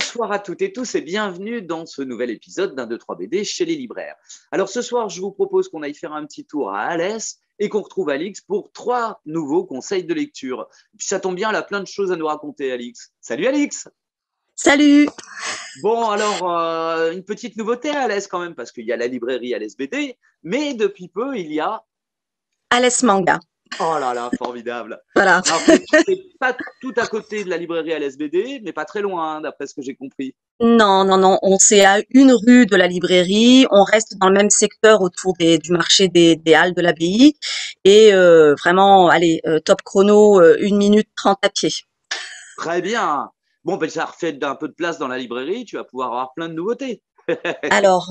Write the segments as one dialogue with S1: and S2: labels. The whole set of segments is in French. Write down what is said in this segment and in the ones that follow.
S1: Bonsoir à toutes et tous et bienvenue dans ce nouvel épisode d'un 2-3 BD chez les libraires. Alors ce soir, je vous propose qu'on aille faire un petit tour à Alès et qu'on retrouve Alix pour 3 nouveaux conseils de lecture. Et puis ça tombe bien, elle a plein de choses à nous raconter, Alix. Salut Alix!
S2: Salut!
S1: Bon, alors, une petite nouveauté à Alès quand même, parce qu'il y a la librairie Alès BD, mais depuis peu, il y a...
S2: Alès Manga.
S1: Oh là là, formidable!
S2: Voilà.
S1: Alors, c'est pas tout à côté de la librairie Alès BD, mais pas très loin, hein, d'après ce que j'ai compris.
S2: Non, non, non, on c'est à une rue de la librairie. On reste dans le même secteur autour du marché des Halles de l'Abbaye. Et vraiment, allez, top chrono, 1 minute 30 à pied.
S1: Très bien. Bon, ben, ça refait un peu de place dans la librairie. Tu vas pouvoir avoir plein de nouveautés.
S2: Alors,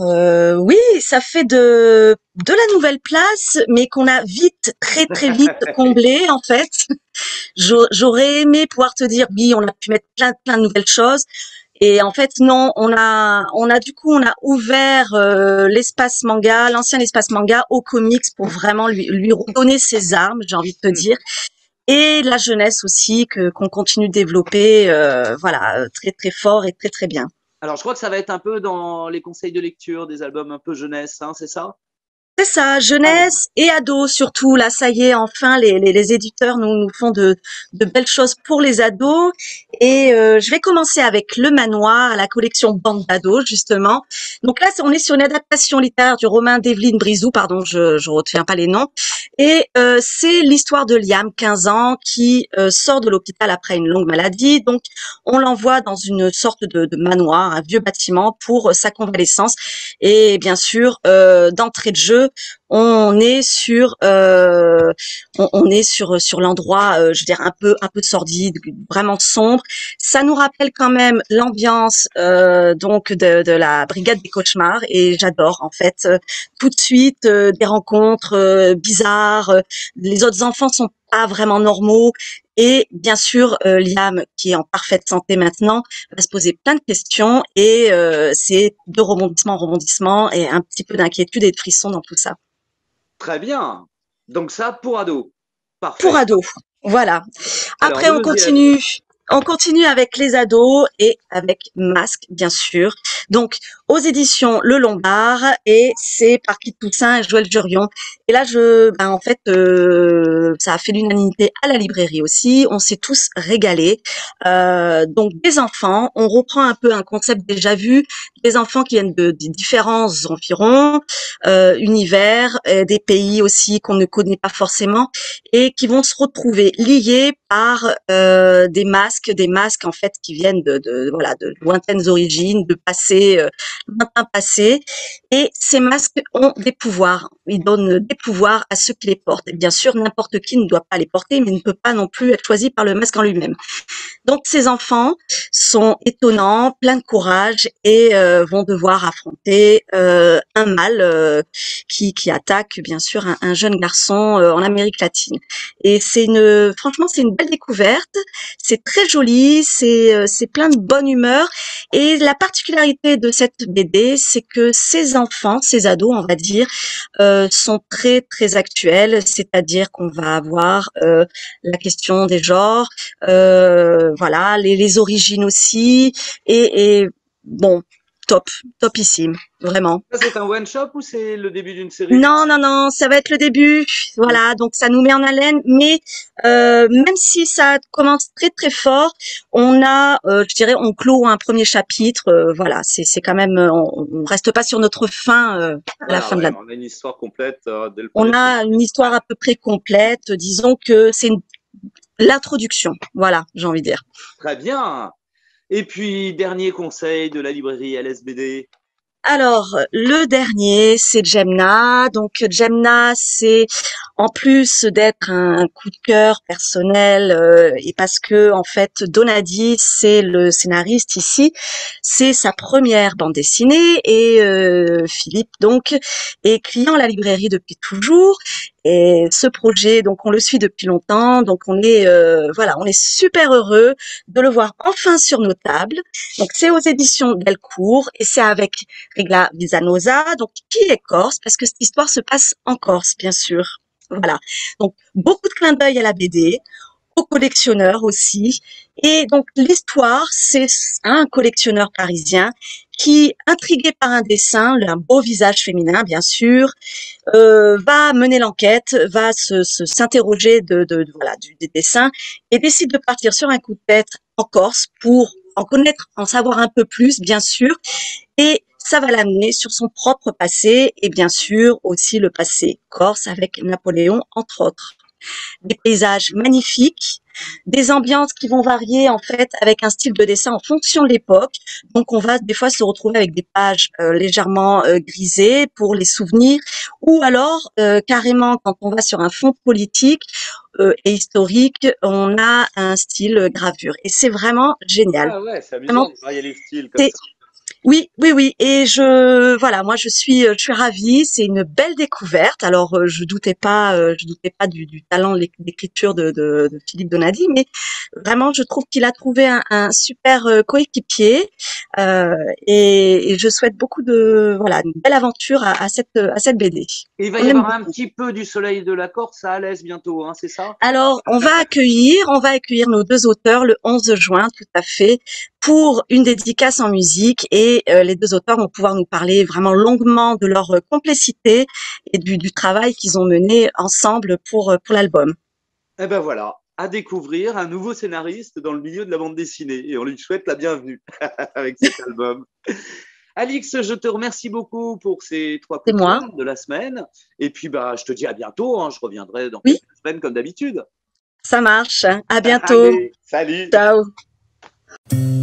S2: oui, ça fait de la nouvelle place, mais qu'on a vite, très très vite comblé en fait. J'aurais aimé pouvoir te dire, oui, on a pu mettre plein de nouvelles choses. Et en fait, non, on a ouvert l'espace manga, l'ancien espace manga aux comics pour vraiment lui redonner ses armes, j'ai envie de te dire, et la jeunesse aussi qu'on continue de développer, voilà, très très fort et très très bien.
S1: Alors, je crois que ça va être un peu dans les conseils de lecture, des albums un peu jeunesse, hein, c'est ça?
S2: C'est ça,
S1: Ah,
S2: jeunesse et ados surtout. Là, ça y est, enfin, les éditeurs nous font de belles choses pour les ados. Et je vais commencer avec Le Manoir, la collection Bande d'ados, justement. Donc là, on est sur une adaptation littéraire du roman d'Evelyne Brizou, pardon, je retiens pas les noms. Et c'est l'histoire de Liam, 15 ans, qui sort de l'hôpital après une longue maladie. Donc, on l'envoie dans une sorte de manoir, un vieux bâtiment, pour sa convalescence. Et bien sûr, d'entrée de jeu, on est sur on est sur l'endroit, je veux dire un peu sordide, vraiment sombre. Ça nous rappelle quand même l'ambiance donc de la brigade des cauchemars et j'adore en fait. Tout de suite des rencontres bizarres. Les autres enfants sont pas vraiment normaux. Et bien sûr, Liam, qui est en parfaite santé maintenant, va se poser plein de questions et c'est de rebondissement en rebondissement et un petit peu d'inquiétude et de frisson dans tout ça.
S1: très bien. Donc, ça pour ados.
S2: Pour
S1: Parfait.
S2: ados, voilà.
S1: Alors,
S2: Après,
S1: le deuxième.
S2: on continue avec les ados et avec Masque, bien sûr. Donc, aux éditions Le Lombard et c'est par Kit Toussaint et Joël Jurion. Et là, en fait, ça a fait l'unanimité à la librairie aussi. On s'est tous régalés. Donc, des enfants, on reprend un peu un concept déjà vu, des enfants qui viennent de différents environs, univers, des pays aussi qu'on ne connaît pas forcément et qui vont se retrouver liés par des masques en fait qui viennent voilà de lointaines origines, de passé lointain passé. Et ces masques ont des pouvoirs. Ils donnent des pouvoirs à ceux qui les portent. Et bien sûr, n'importe qui ne doit pas les porter, mais ne peut pas non plus être choisi par le masque en lui-même. Donc ces enfants sont étonnants, pleins de courage et vont devoir affronter un mal qui attaque bien sûr un jeune garçon en Amérique latine. Et franchement c'est une belle découverte. C'est très joli, c'est plein de bonne humeur. Et la particularité de cette BD, c'est que ces enfants, ces ados, on va dire, sont très très actuels. C'est-à-dire qu'on va avoir la question des genres, voilà, les origines aussi, et bon, top, topissime, vraiment.
S1: Ça, c'est un one-shot ou c'est le début d'une série?
S2: Non, non, non, ça va être le début, voilà, donc ça nous met en haleine, mais même si ça commence très très fort, je dirais, on clôt un premier chapitre, voilà, c'est quand même, on reste pas sur notre fin à la
S1: Voilà,
S2: fin de
S1: ouais,
S2: la.
S1: on a une histoire complète dès le
S2: On
S1: premier tome.
S2: a une histoire à peu près complète, disons que c'est l'introduction, voilà, j'ai envie de dire.
S1: Très bien. Et puis, dernier conseil de la librairie LSBD.
S2: Alors, le dernier, c'est Jemna. Donc, Jemna, c'est en plus d'être un coup de cœur personnel et parce que en fait, Donadi, c'est le scénariste ici, c'est sa première bande dessinée et Philippe donc est client à la librairie depuis toujours. Et ce projet, donc, on le suit depuis longtemps. Donc, on est voilà, on est super heureux de le voir enfin sur nos tables. Donc, c'est aux éditions Delcourt et c'est avec Rigla Visanosa, donc qui est corse, parce que cette histoire se passe en Corse, bien sûr. Voilà. Donc beaucoup de clins d'œil à la BD. aux collectionneurs aussi. Et donc l'histoire, c'est un collectionneur parisien qui, intrigué par un dessin, un beau visage féminin bien sûr, va mener l'enquête, va s'interroger voilà des dessins et décide de partir sur un coup de tête en Corse pour en connaître, en savoir un peu plus bien sûr, et ça va l'amener sur son propre passé et bien sûr aussi le passé corse avec Napoléon entre autres. Des paysages magnifiques, des ambiances qui vont varier en fait avec un style de dessin en fonction de l'époque. Donc on va des fois se retrouver avec des pages légèrement grisées pour les souvenirs, ou alors carrément quand on va sur un fond politique et historique, on a un style gravure. Et c'est vraiment génial.
S1: Ah ouais, c'est amusant
S2: Vraiment,
S1: de varier les styles comme
S2: c'est
S1: ça.
S2: oui, oui, oui. Et voilà, moi je suis ravie. C'est une belle découverte. Alors je doutais pas du talent d'écriture de Philippe Donadi, mais vraiment je trouve qu'il a trouvé un super coéquipier. Et je souhaite beaucoup voilà, une belle aventure à cette BD.
S1: Et il va
S2: On
S1: y
S2: aime
S1: avoir un
S2: beaucoup.
S1: petit peu du soleil de la Corse à Alès bientôt, hein, c'est ça?
S2: Alors, on va accueillir nos deux auteurs le 11 juin, tout à fait, pour une dédicace en musique et les deux auteurs vont pouvoir nous parler vraiment longuement de leur complicité et du travail qu'ils ont mené ensemble pour l'album.
S1: Eh ben voilà, à découvrir un nouveau scénariste dans le milieu de la bande dessinée et on lui souhaite la bienvenue avec cet album. Alix, je te remercie beaucoup pour ces trois
S2: C'est
S1: coups de
S2: moi.
S1: cœur de la semaine. Et puis, bah, je te dis à bientôt, hein. Je reviendrai dans
S2: Oui,
S1: quelques semaines comme d'habitude.
S2: ça marche. À bientôt.
S1: Allez, salut!
S2: Ciao.